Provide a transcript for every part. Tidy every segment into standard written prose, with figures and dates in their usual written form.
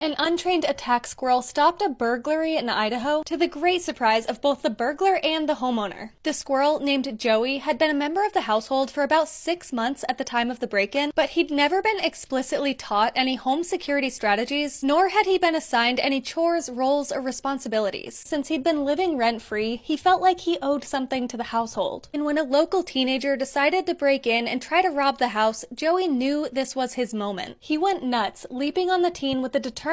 An untrained attack squirrel stopped a burglary in Idaho to the great surprise of both the burglar and the homeowner. The squirrel, named Joey, had been a member of the household for about 6 months at the time of the break-in, but he'd never been explicitly taught any home security strategies, nor had he been assigned any chores, roles, or responsibilities. Since he'd been living rent-free, he felt like he owed something to the household. And when a local teenager decided to break in and try to rob the house, Joey knew this was his moment. He went nuts, leaping on the teen with the determination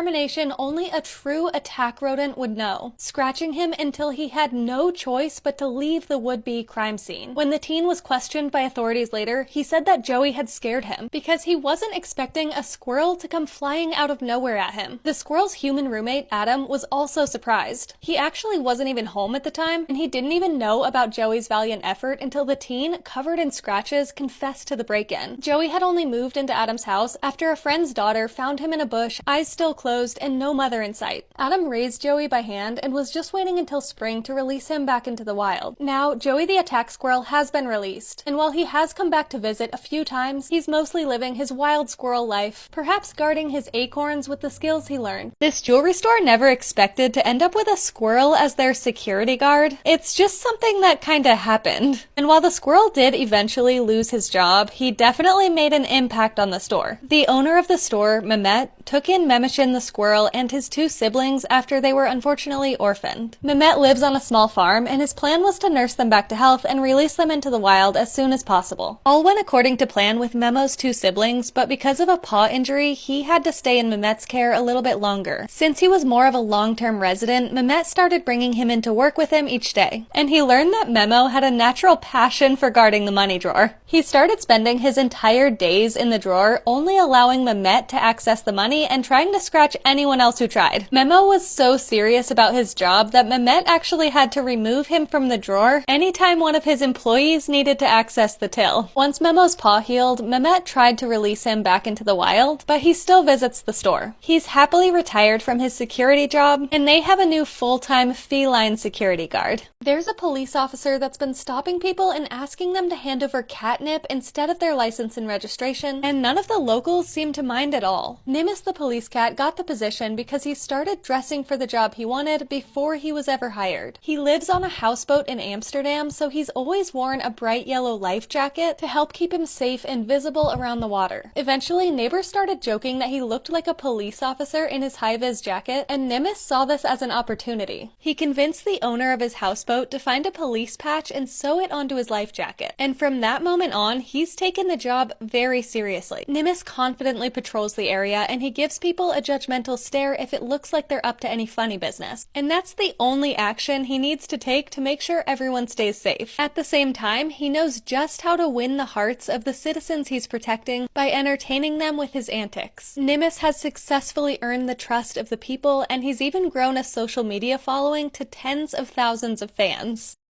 only a true attack rodent would know, scratching him until he had no choice but to leave the would-be crime scene. When the teen was questioned by authorities later, he said that Joey had scared him because he wasn't expecting a squirrel to come flying out of nowhere at him. The squirrel's human roommate, Adam, was also surprised. He actually wasn't even home at the time, and he didn't even know about Joey's valiant effort until the teen, covered in scratches, confessed to the break-in. Joey had only moved into Adam's house after a friend's daughter found him in a bush, eyes still closed, and no mother in sight. Adam raised Joey by hand and was just waiting until spring to release him back into the wild. Now, Joey the attack squirrel has been released, and while he has come back to visit a few times, he's mostly living his wild squirrel life, perhaps guarding his acorns with the skills he learned. This jewelry store never expected to end up with a squirrel as their security guard. It's just something that kinda happened. And while the squirrel did eventually lose his job, he definitely made an impact on the store. The owner of the store, Mehmet, took in Memishin the squirrel and his 2 siblings after they were unfortunately orphaned. Mehmet lives on a small farm, and his plan was to nurse them back to health and release them into the wild as soon as possible. All went according to plan with Memo's 2 siblings, but because of a paw injury, he had to stay in Mehmet's care a little bit longer. Since he was more of a long-term resident, Mehmet started bringing him into work with him each day, and he learned that Memo had a natural passion for guarding the money drawer. He started spending his entire days in the drawer, only allowing Mehmet to access the money and trying to scratch anyone else who tried. Memo was so serious about his job that Mehmet actually had to remove him from the drawer anytime one of his employees needed to access the till. Once Memo's paw healed, Mehmet tried to release him back into the wild, but he still visits the store. He's happily retired from his security job, and they have a new full-time feline security guard. There's a police officer that's been stopping people and asking them to hand over catnip instead of their license and registration, and none of the locals seem to mind at all. Nimbus the police cat got the position because he started dressing for the job he wanted before he was ever hired. He lives on a houseboat in Amsterdam, so he's always worn a bright yellow life jacket to help keep him safe and visible around the water. Eventually, neighbors started joking that he looked like a police officer in his high-vis jacket, and Nimbus saw this as an opportunity. He convinced the owner of his houseboat to find a police patch and sew it onto his life jacket. And from that moment on, he's taken the job very seriously. Nimbus confidently patrols the area, and he gives people a judgmental stare if it looks like they're up to any funny business. And that's the only action he needs to take to make sure everyone stays safe. At the same time, he knows just how to win the hearts of the citizens he's protecting by entertaining them with his antics. Nimbus has successfully earned the trust of the people, and he's even grown a social media following to tens of thousands of fans.